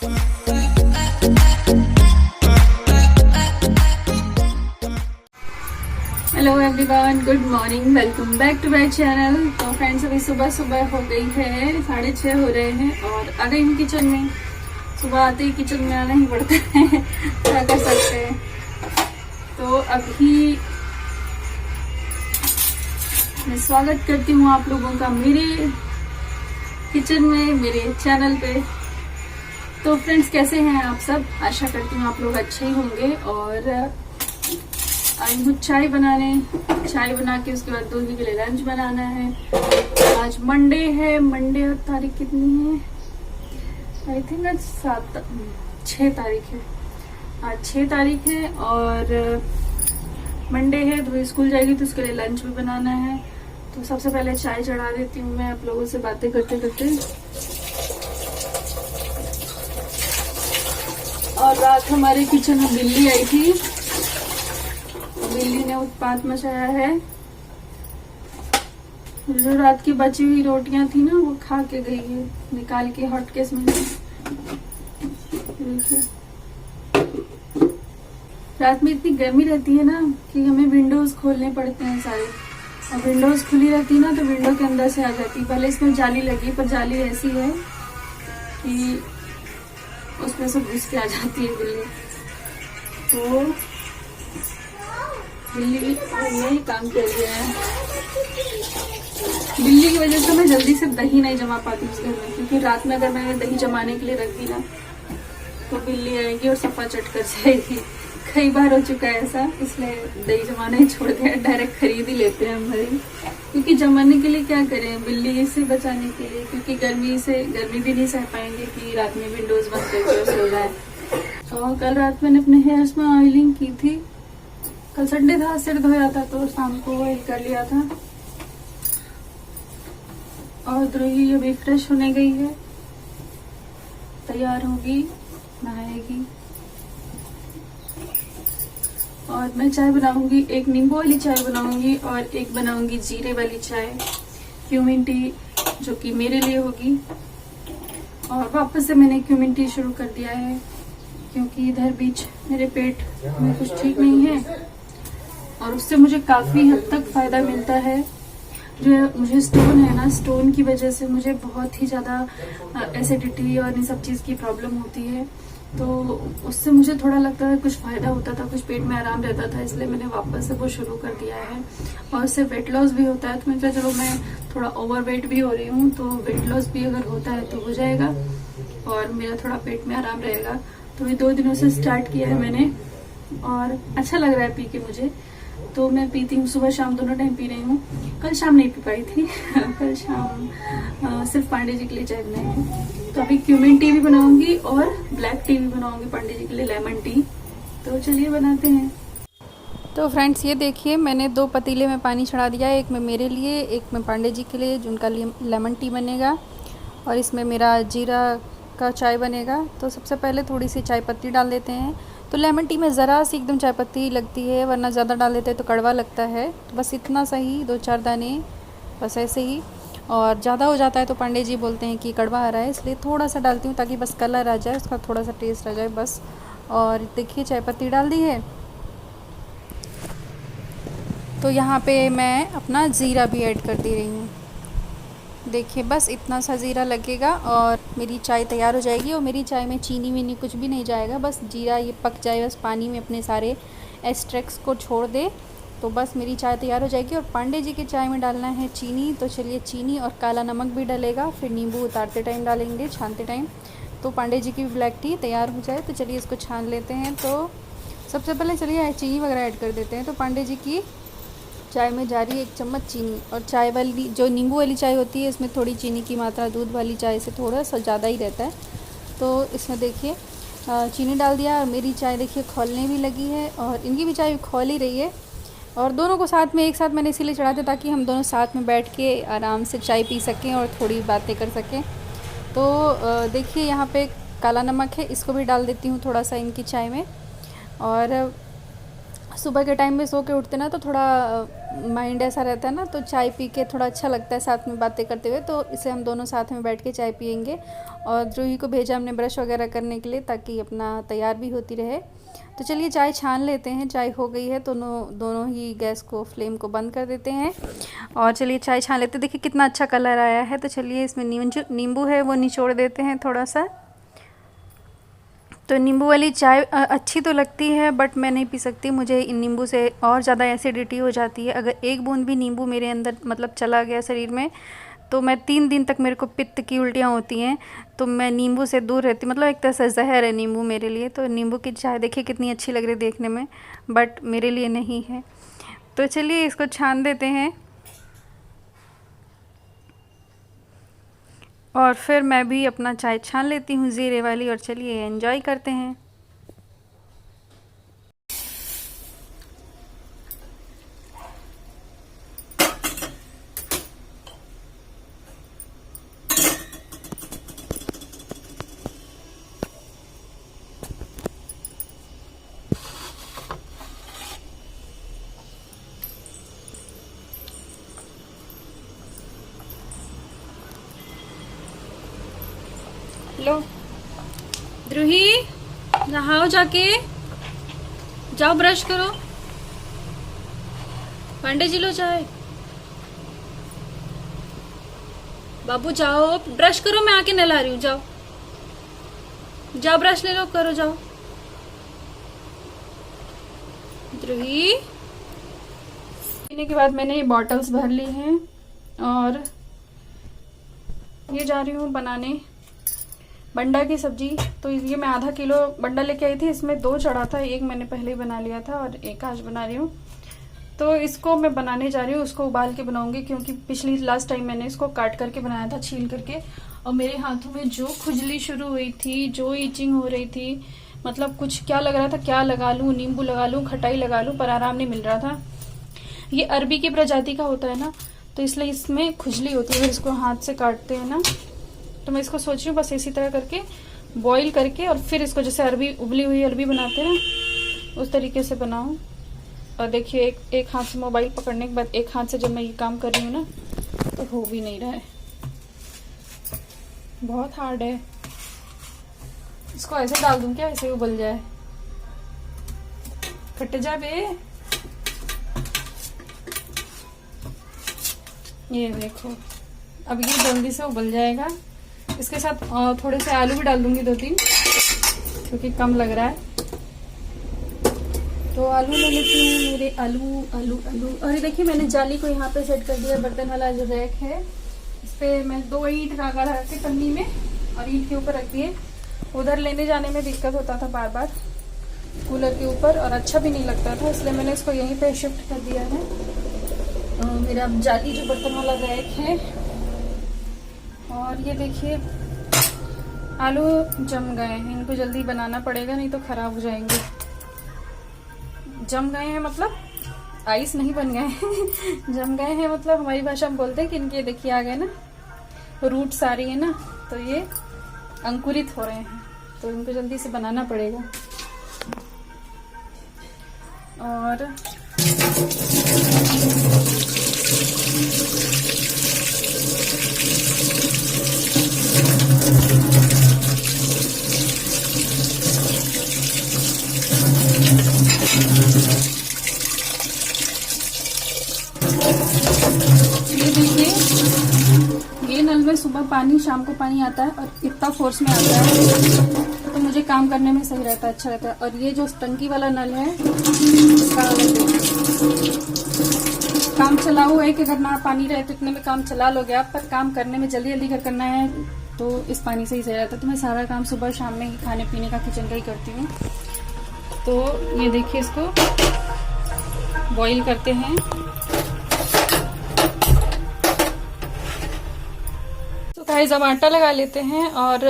Hello everyone, good morning, welcome back to my channel. तो friends, अभी सुबह सुबह हो गई है, 6:30 हो रहे हैं और आ गई हूँ किचन में। सुबह आते ही किचन में आना ही पड़ता है, क्या कर सकते हैं। तो अभी मैं स्वागत करती हूँ आप लोगों का मेरे किचन में, मेरे चैनल पे। तो फ्रेंड्स, कैसे हैं आप सब? आशा करती हूँ आप लोग अच्छे ही होंगे। और आई हूँ चाय बनाने। चाय बना के उसके बाद दोनों के लिए लंच बनाना है। आज मंडे है। मंडे और तारीख कितनी है? आई थिंक आज 6 तारीख है। आज 6 तारीख है और मंडे है, तो स्कूल जाएगी तो उसके लिए लंच भी बनाना है। तो सबसे पहले चाय चढ़ा देती हूँ मैं आप लोगों से बातें करते करते। और रात हमारे किचन में बिल्ली आई थी। बिल्ली ने उत्पात मचाया है। जो रात की बची हुई रोटियां थी ना, वो खा के गई है, निकाल के हॉटकेस में। रात में इतनी गर्मी रहती है ना कि हमें विंडोज खोलने पड़ते हैं सारे। और विंडोज खुली रहती ना तो विंडो के अंदर से आ जाती। पहले इसमें जाली लगी, पर जाली ऐसी है कि उसमें से घुस के आ जाती है बिल्ली। तो बिल्ली यही काम कर रही है। बिल्ली की वजह से मैं जल्दी से दही नहीं जमा पाती उस घर में, क्योंकि रात में अगर मैंने दही जमाने के लिए रख दी ना तो बिल्ली आएगी और सफा चट कर जाएगी। कई बार हो चुका है ऐसा, इसलिए दही जमाना ही छोड़ दिया, डायरेक्ट खरीद ही लेते हैं हम दही। क्योंकि जमाने के लिए क्या करें, बिल्ली से बचाने के लिए, क्योंकि गर्मी भी नहीं सह पाएंगे कि रात में विंडोज बंद करके सो जाए। और कल रात मैंने अपने हेयर्स में ऑयलिंग की थी। कल संडे था, सिर धोया था तो शाम को ऑयल कर लिया था। और द्रोही अभी फ्रेश होने गई है, तैयार होगी, नहाएगी। और मैं चाय बनाऊंगी, एक नींबू वाली चाय बनाऊंगी और एक बनाऊंगी जीरे वाली चाय, क्यूमिन टी, जो कि मेरे लिए होगी। और वापस से मैंने क्यूमिन टी शुरू कर दिया है, क्योंकि इधर बीच मेरे पेट में कुछ ठीक नहीं है और उससे मुझे काफी हद तक फायदा मिलता है। जो मुझे स्टोन है ना, स्टोन की वजह से मुझे बहुत ही ज्यादा एसिडिटी और इन सब चीज की प्रॉब्लम होती है। तो उससे मुझे थोड़ा लगता है कुछ फायदा होता था, कुछ पेट में आराम रहता था, इसलिए मैंने वापस से वो शुरू कर दिया है। और उससे वेट लॉस भी होता है। तो मैं चलो, मैं थोड़ा ओवरवेट भी हो रही हूँ, तो वेट लॉस भी अगर होता है तो हो जाएगा और मेरा थोड़ा पेट में आराम रहेगा। तो ये 2 दिनों से स्टार्ट किया है मैंने और अच्छा लग रहा है पी के मुझे। तो मैं पीती हूँ, सुबह शाम दोनों टाइम पी रही हूँ। कल शाम नहीं पी पाई थी कल शाम सिर्फ पांडे जी के लिए चाय बनाई है। तो अभी क्यूमिन टी भी बनाऊंगी और ब्लैक टी भी बनाऊंगी पांडे जी के लिए, लेमन टी। तो चलिए बनाते हैं। तो फ्रेंड्स, ये देखिए, मैंने 2 पतीले में पानी चढ़ा दिया है। एक में मेरे लिए, एक में पांडे जी के लिए, जिनका लेमन टी बनेगा। और इसमें मेरा जीरा का चाय बनेगा। तो सबसे पहले थोड़ी सी चाय पत्ती डाल देते हैं। तो लेमन टी में ज़रा सी एकदम चाय पत्ती लगती है, वरना ज़्यादा डाल देते हैं तो कड़वा लगता है। तो बस इतना सही, 2-4 दाने, बस ऐसे ही। और ज़्यादा हो जाता है तो पांडे जी बोलते हैं कि कड़वा आ रहा है, इसलिए थोड़ा सा डालती हूँ ताकि बस कलर आ जाए, उसका थोड़ा सा टेस्ट आ जाए बस। और देखिए, चाय पत्ती डाल दी है। तो यहाँ पे मैं अपना ज़ीरा भी ऐड कर दे रही हूँ। देखिए, बस इतना सा ज़ीरा लगेगा और मेरी चाय तैयार हो जाएगी। और मेरी चाय में चीनी वीनी कुछ भी नहीं जाएगा, बस जीरा ये पक जाए, बस पानी में अपने सारे एक्सट्रैक्ट्स को छोड़ दे, तो बस मेरी चाय तैयार हो जाएगी। और पांडे जी के चाय में डालना है चीनी, तो चलिए चीनी और काला नमक भी डलेगा, फिर नींबू उतारते टाइम डालेंगे, छानते टाइम। तो पांडे जी की ब्लैक टी तैयार हो जाए तो चलिए इसको छान लेते हैं। तो सबसे पहले चलिए चीनी वगैरह ऐड कर देते हैं। तो पांडे जी की चाय में जा रही है 1 चम्मच चीनी। और चाय वाली, जो नींबू वाली चाय होती है, इसमें थोड़ी चीनी की मात्रा दूध वाली चाय से थोड़ा सा ज़्यादा ही रहता है। तो इसमें देखिए चीनी डाल दिया और मेरी चाय देखिए खौलने भी लगी है और इनकी भी चाय खौल ही रही है। और दोनों को साथ में एक साथ मैंने इसीलिए चढ़ा दिया ताकि हम दोनों साथ में बैठ के आराम से चाय पी सकें और थोड़ी बातें कर सकें। तो देखिए, यहाँ पे काला नमक है, इसको भी डाल देती हूँ थोड़ा सा इनकी चाय में। और सुबह के टाइम में सो के उठते ना तो थोड़ा माइंड ऐसा रहता है ना, तो चाय पी के थोड़ा अच्छा लगता है साथ में बातें करते हुए। तो इसे हम दोनों साथ में बैठ के चाय पियेंगे। और ध्रुवी को भेजा हमने ब्रश वगैरह करने के लिए, ताकि अपना तैयार भी होती रहे। तो चलिए चाय छान लेते हैं। चाय हो गई है, दोनों ही गैस को, फ्लेम को बंद कर देते हैं और चलिए चाय छान लेते हैं। देखिए कितना अच्छा कलर आया है। तो चलिए इसमें नींबू है वो निचोड़ देते हैं थोड़ा सा। तो नींबू वाली चाय अच्छी तो लगती है, बट मैं नहीं पी सकती, मुझे नींबू से और ज़्यादा एसिडिटी हो जाती है। अगर एक बूंद भी नींबू मेरे अंदर मतलब चला गया शरीर में, तो मैं 3 दिन तक, मेरे को पित्त की उल्टियाँ होती हैं। तो मैं नींबू से दूर रहती, मतलब एक तरह से जहर है नींबू मेरे लिए। तो नींबू की चाय देखिए कितनी अच्छी लग रही है देखने में, बट मेरे लिए नहीं है। तो चलिए इसको छान देते हैं और फिर मैं भी अपना चाय छान लेती हूँ ज़ीरे वाली, और चलिए एंजॉय करते हैं। लो ध्रुही, नहाओ जाके, जाओ ब्रश करो। पांडे जी लो चाय। बाबू जाओ ब्रश करो, मैं आके नहला रही हूँ। जाओ जाओ ब्रश ले लो, करो जाओ। ध्रुही, पीने के बाद मैंने ये बॉटल्स भर ली हैं और ये जा रही हूँ बनाने बंडा की सब्जी। तो ये मैं आधा किलो बंडा लेके आई थी, इसमें 2 चढ़ा था, एक मैंने पहले ही बना लिया था और एक आज बना रही हूँ। तो इसको मैं बनाने जा रही हूँ, उसको उबाल के बनाऊंगी, क्योंकि पिछली लास्ट टाइम मैंने इसको काट करके बनाया था, छील करके। और मेरे हाथों में जो खुजली शुरू हुई थी, जो ईचिंग हो रही थी, मतलब कुछ क्या लग रहा था, क्या लगा लूं, नींबू लगा लूं, खटाई लगा लूं, पर आराम नहीं मिल रहा था। ये अरबी की प्रजाति का होता है ना, तो इसलिए इसमें खुजली होती है। इसको हाथ से काटते हैं ना, तो मैं इसको सोच रही हूँ बस इसी तरह करके बॉईल करके, और फिर इसको जैसे अरबी, उबली हुई अरबी बनाते हैं ना, उस तरीके से बनाऊं। और देखिए एक हाथ से मोबाइल पकड़ने के बाद एक हाथ से जब मैं ये काम कर रही हूँ ना, तो हो भी नहीं रहा है, बहुत हार्ड है। इसको ऐसे डाल दूं क्या, ऐसे उबल जाए, फट जा बे। ये देखो अब ये जल्दी से उबल जाएगा। इसके साथ थोड़े से आलू भी डाल दूंगी, 2-3, क्योंकि कम लग रहा है। तो आलू ले लेती हूँ, मेरे आलू आलू आलू। और देखिए मैंने जाली को यहाँ पे सेट कर दिया, बर्तन वाला जो रैक है, इस पे मैं 2 ईंट लगा के पन्नी में, और ईंट के ऊपर रख दिए। उधर लेने जाने में दिक्कत होता था बार बार कूलर के ऊपर, और अच्छा भी नहीं लगता था, इसलिए मैंने इसको यहीं पे शिफ्ट कर दिया है। मेरा जाली जो बर्तन वाला रैक है। और ये देखिए आलू जम गए हैं, इनको जल्दी बनाना पड़ेगा, नहीं तो खराब हो जाएंगे। जम गए हैं मतलब आइस नहीं बन गए हैं जम गए हैं मतलब हमारी भाषा में बोलते हैं कि इनके देखिए आ गए ना, रूट सारी है ना, तो ये अंकुरित हो रहे हैं, तो इनको जल्दी से बनाना पड़ेगा। और ये देखिए, ये नल में सुबह पानी, शाम को पानी आता है, और इतना फोर्स में आता है, तो मुझे काम करने में सही रहता है, अच्छा रहता है। और ये जो टंकी वाला नल है, इसका काम चलाऊ है कि अगर ना पानी रहे तो इतने में काम चला लोगे आप, पर काम करने में जल्दी जल्दी करना है तो इस पानी से ही सही रहता है। तो मैं सारा काम सुबह शाम में ही खाने पीने का, किचन का ही करती हूँ। तो ये देखिए इसको बॉईल करते हैं। तो गाइस अब आटा लगा लेते हैं, और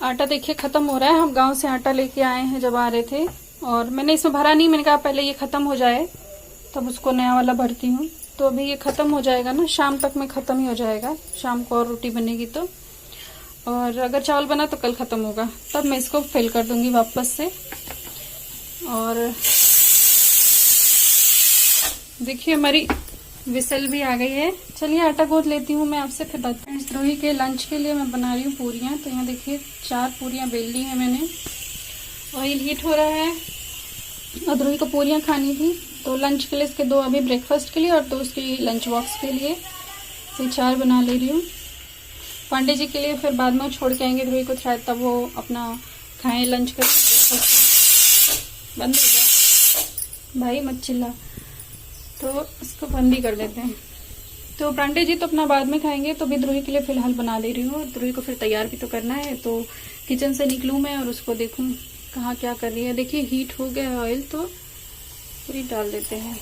आटा देखिए खत्म हो रहा है। हम गांव से आटा लेके आए हैं जब आ रहे थे, और मैंने इसमें भरा नहीं, मैंने कहा पहले ये खत्म हो जाए तब उसको नया वाला भरती हूँ। तो अभी ये खत्म हो जाएगा ना, शाम तक में खत्म ही हो जाएगा, शाम को और रोटी बनेगी तो। और अगर चावल बना तो कल खत्म होगा, तब मैं इसको फिल कर दूंगी वापस से। और देखिए हमारी विसल भी आ गई है। चलिए आटा गूंथ लेती हूँ मैं, आपसे फिर बात। द्रोही के लंच के लिए मैं बना रही हूँ पूरियाँ। तो यहाँ देखिए 4 पूरियाँ बेल ली हैं मैंने। ऑयल हीट हो रहा है और द्रोही को पूरियाँ खानी थी, तो लंच के लिए इसके 2 अभी ब्रेकफास्ट के लिए और 2 उसकी लंच बॉक्स के लिए, तो 4 बना ले रही हूँ। पांडे जी के लिए फिर बाद में वो छोड़ के आएंगे द्रोही को, शायद तब वो अपना खाएं लंच कर। बंद हो गया भाई, मत चिल्ला। तो इसको बंद ही कर देते हैं। तो पांडे जी तो अपना बाद में खाएंगे, तो भी द्रोही के लिए फिलहाल बना ले रही हूँ। द्रोही को फिर तैयार भी तो करना है, तो किचन से निकलूँ मैं और उसको देखूँ कहाँ क्या कर रही है। देखिए हीट हो गया है ऑयल, तो पूरी डाल देते हैं।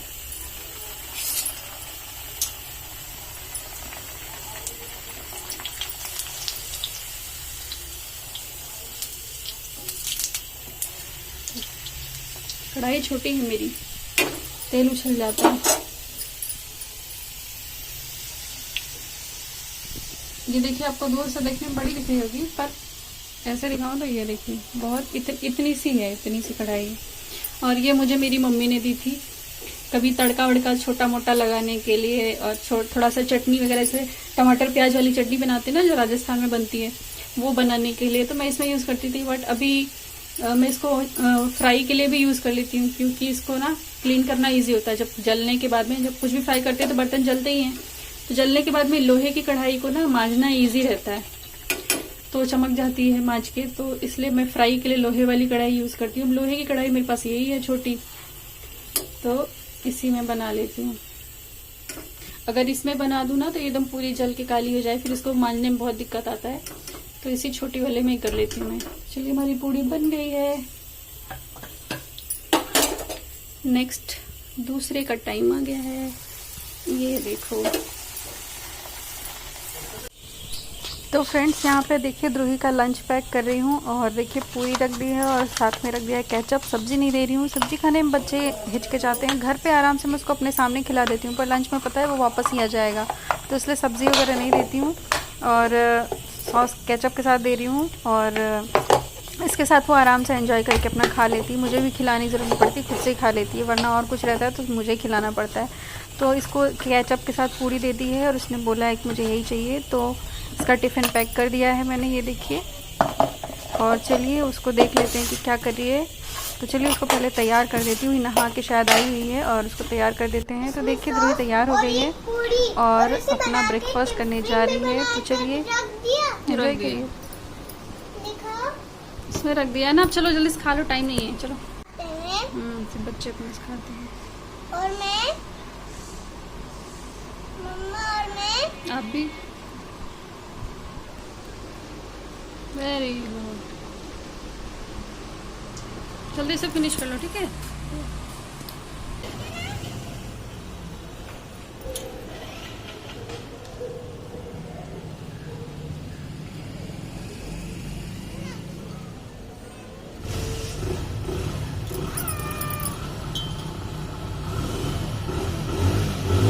कढ़ाई छोटी है मेरी, तेल उछल जाता है। ये देखिए, आपको दूर से देखने में बड़ी दिख रही होगी, पर ऐसे दिखाऊं तो ये देखिए बहुत इतनी सी है, इतनी सी कढ़ाई। और ये मुझे मेरी मम्मी ने दी थी, कभी तड़का वड़का छोटा मोटा लगाने के लिए, और थोड़ा सा चटनी वगैरह से टमाटर प्याज वाली चटनी बनाते हैं ना, जो राजस्थान में बनती है, वो बनाने के लिए तो मैं इसमें यूज़ करती थी। बट अभी मैं इसको फ्राई के लिए भी यूज़ कर लेती हूँ, क्योंकि इसको ना क्लीन करना इजी होता है। जब जलने के बाद में, जब कुछ भी फ्राई करते हैं तो बर्तन जलते ही हैं, तो जलने के बाद में लोहे की कढ़ाई को ना मांजना इजी रहता है, तो चमक जाती है मांज के। तो इसलिए मैं फ्राई के लिए लोहे वाली कढ़ाई यूज़ करती हूँ। लोहे की कढ़ाई मेरे पास यही है छोटी, तो इसी में बना लेती हूँ। अगर इसमें बना दूँ ना तो एकदम पूरी जल के काली हो जाए, फिर इसको मांजने में बहुत दिक्कत आता है, तो इसी छोटी वाले में ही कर लेती हूँ मैं। चलिए हमारी पूड़ी बन गई है। नेक्स्ट दूसरे का टाइम आ गया है, ये देखो। तो फ्रेंड्स यहाँ पे देखिए द्रोही का लंच पैक कर रही हूँ, और देखिए पूरी रख दी है और साथ में रख दिया है केचप। सब्जी नहीं दे रही हूँ, सब्जी खाने में बच्चे हिचकिचाते हैं। घर पे आराम से मैं उसको अपने सामने खिला देती हूँ, पर लंच में पता है वो वापस ही आ जाएगा, तो इसलिए सब्जी वगैरह नहीं देती हूँ। और सॉस केचप के साथ दे रही हूँ, और इसके साथ वो आराम से एंजॉय करके अपना खा लेती है। मुझे भी खिलाने की ज़रूरत नहीं पड़ती, खुद से ही खा लेती है, वरना और कुछ रहता है तो मुझे ही खिलाना पड़ता है। तो इसको केचप के साथ पूरी दे दी है, और उसने बोला है कि मुझे यही चाहिए, तो इसका टिफ़िन पैक कर दिया है मैंने, ये देखिए। और चलिए उसको देख लेते हैं कि क्या कर रही है। तो चलिए उसको पहले तैयार कर देती हूँ, नहा के शायद आई हुई है, और उसको तैयार कर देते हैं। तो देखिए द्रोही तैयार हो गई है और अपना ब्रेकफास्ट करने जा रही है। तो चलिए एंजॉय करिए। इसमें रख दिया ना, अब चलो जल्दी से खा लो, टाइम नहीं है, चलो। फिर बच्चे अपने खाते हैं। और मैं मम्मा, और मैं आप भी। वेरी गुड, जल्दी से फिनिश कर लो, ठीक है।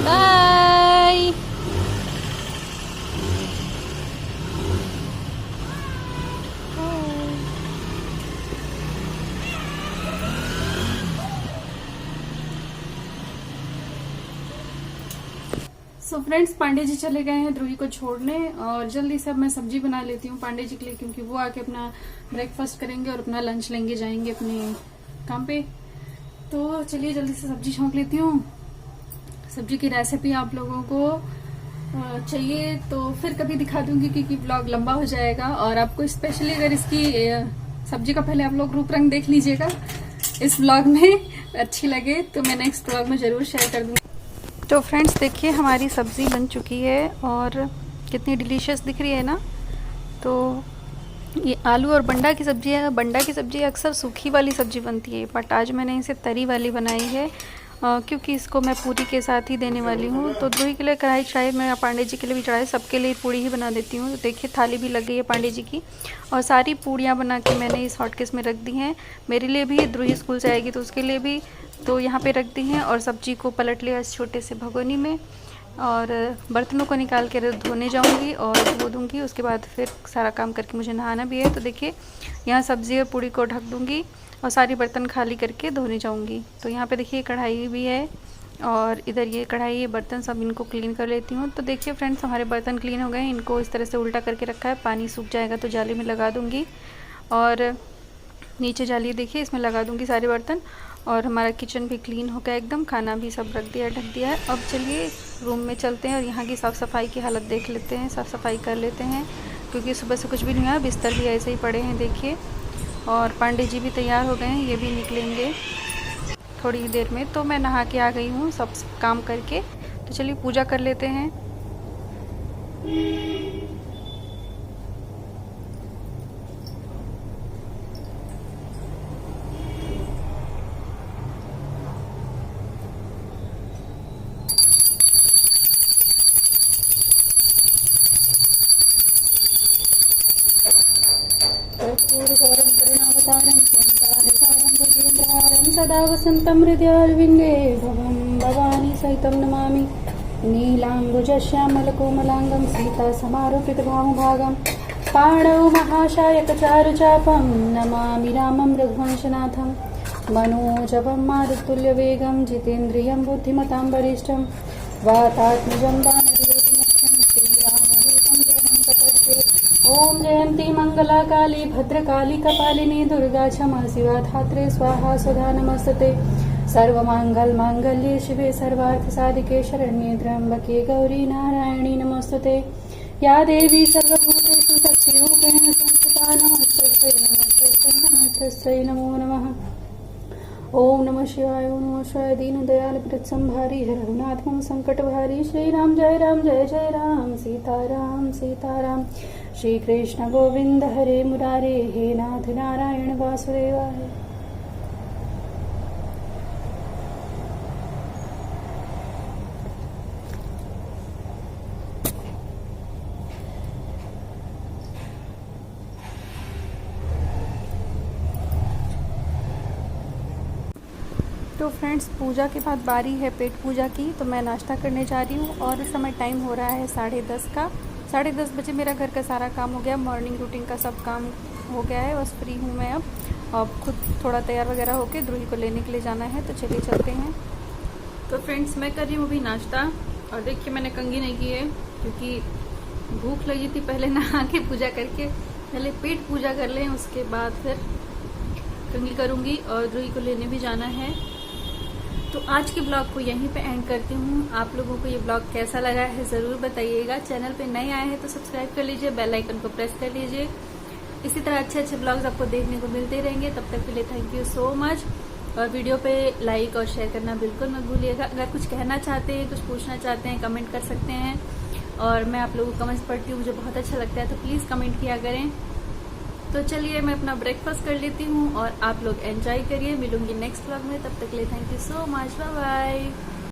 Bye. So friends, Pandey ji चले गए हैं द्रोही को छोड़ने, और जल्दी से अब मैं सब्जी बना लेती हूँ पांडे जी के लिए, क्योंकि वो आके अपना ब्रेकफास्ट करेंगे और अपना लंच लेंगे, जाएंगे अपने काम पे। तो चलिए जल्दी से सब्जी छौंक लेती हूँ। सब्जी की रेसिपी आप लोगों को चाहिए तो फिर कभी दिखा दूंगी, क्योंकि ब्लॉग लंबा हो जाएगा। और आपको स्पेशली अगर इसकी सब्जी का पहले आप लोग रूप रंग देख लीजिएगा इस ब्लॉग में, अच्छी लगे तो मैं नेक्स्ट ब्लॉग में जरूर शेयर कर दूंगी। तो फ्रेंड्स देखिए हमारी सब्ज़ी बन चुकी है, और कितनी डिलीशियस दिख रही है ना। तो ये आलू और बंडा की सब्ज़ी है। बंडा की सब्ज़ी अक्सर सूखी वाली सब्ज़ी बनती है, बट आज मैंने इसे तरी वाली बनाई है, क्योंकि इसको मैं पूरी के साथ ही देने वाली हूँ। तो द्रोही के लिए कढ़ाई चढ़ाई, मैं पांडे जी के लिए भी चढ़ाई, सबके लिए पूड़ी ही बना देती हूँ। तो देखिए थाली भी लग गई है पांडे जी की, और सारी पूड़ियाँ बना के मैंने इस हॉटकेस में रख दी हैं। मेरे लिए भी, द्रोही स्कूल से आएगी तो उसके लिए भी, तो यहाँ पे रख दी हैं। और सब्जी को पलट लिया इस छोटे से भगोनी में, और बर्तनों को निकाल के धोने जाऊँगी और धो दूँगी। उसके बाद फिर सारा काम करके मुझे नहाना भी है। तो देखिए यहाँ सब्ज़ी और पूड़ी को ढक दूँगी और सारी बर्तन खाली करके धोने जाऊँगी। तो यहाँ पे देखिए कढ़ाई भी है, और इधर ये कढ़ाई, ये बर्तन सब इनको क्लीन कर लेती हूँ। तो देखिए फ्रेंड्स, हमारे बर्तन क्लीन हो गए हैं। इनको इस तरह से उल्टा करके रखा है, पानी सूख जाएगा तो जाली में लगा दूँगी। और नीचे जाली देखिए, इसमें लगा दूँगी सारे बर्तन। और हमारा किचन भी क्लीन हो गया एकदम, खाना भी सब रख दिया, ढक दिया है। अब चलिए रूम में चलते हैं और यहाँ की साफ़ सफाई की हालत देख लेते हैं, साफ़ सफाई कर लेते हैं, क्योंकि सुबह से कुछ भी नहीं हुआ। बिस्तर भी ऐसे ही पड़े हैं देखिए। और पांडे जी भी तैयार हो गए हैं, ये भी निकलेंगे थोड़ी देर में। तो मैं नहा के आ गई हूँ सब काम करके। तो चलिए पूजा कर लेते हैं। सदा वसन्तं हृदयारविन्दे भवं भवानी सहितं नमामि। नीलाम्बुजश्यामलकोमलाङ्गं सीतासमारोपितभामुभागं पाणौ महाशायकचारुचापं नमामि रामं रघुवंशनाथं। मनोजवं मारुतुल्यवेगं जितेन्द्रियं बुद्धिमतां वरिष्ठं वातात्मजं वानरयोगिमुख्यं श्रीरामदूतं शरणं प्रपद्ये। ओम जयंती मंगला काली भद्रकाली कपालिनी दुर्गा क्षमा शिवा धात्रे स्वाहा सुधा नमस्ते। सर्वमंगल मांगल्ये शिवे सर्वार्थ साधिके शरण्ये त्र्यंबके गौरी नारायणी नमस्ते। या देवी सर्वभूतेषु शक्तिरूपेण संस्थिता नमस्तस्यै नमस्तस्यै नमस्तस्यै नमो नमः। ओम नमः शिवाय। ओम नमः शिवाय। दीनदयाल प्रत्संभारी रघुनाथ मम संकट भारी। श्री राम जय राम सीताराम सीताराम। श्री कृष्ण गोविंद हरे मुरारे, हे नाथ नारायण वासुदेवाय। तो फ्रेंड्स, पूजा के बाद बारी है पेट पूजा की। तो मैं नाश्ता करने जा रही हूँ और इस समय टाइम हो रहा है 10:30 का। 10:30 बजे मेरा घर का सारा काम हो गया, मॉर्निंग रूटीन का सब काम हो गया है। बस फ्री हूँ मैं अब खुद थोड़ा तैयार वगैरह होके द्रुही को लेने के लिए जाना है। तो चलिए चलते हैं। तो फ्रेंड्स, मैं कर रही हूँ अभी नाश्ता। और देखिए मैंने कंघी नहीं की है क्योंकि भूख लगी थी। पहले नहा के पूजा करके पहले पेट पूजा कर लें, उसके बाद फिर कंघी करूँगी और द्रुही को लेने भी जाना है। तो आज के ब्लॉग को यहीं पे एंड करती हूँ। आप लोगों को ये ब्लॉग कैसा लगा है ज़रूर बताइएगा। चैनल पे नए आए हैं तो सब्सक्राइब कर लीजिए, बेल आइकन को प्रेस कर लीजिए। इसी तरह अच्छे अच्छे ब्लॉग्स आपको देखने को मिलते रहेंगे। तब तक के लिए थैंक यू सो मच। और वीडियो पे लाइक और शेयर करना बिल्कुल मत भूलिएगा। अगर कुछ कहना चाहते हैं, कुछ पूछना चाहते हैं, कमेंट कर सकते हैं। और मैं आप लोगों को कमेंट्स पढ़ती हूँ, मुझे बहुत अच्छा लगता है, तो प्लीज़ कमेंट किया करें। तो चलिए मैं अपना ब्रेकफास्ट कर लेती हूँ और आप लोग एंजॉय करिए। मिलूंगी नेक्स्ट व्लॉग में, तब तक के लिए thank you so much. Bye bye.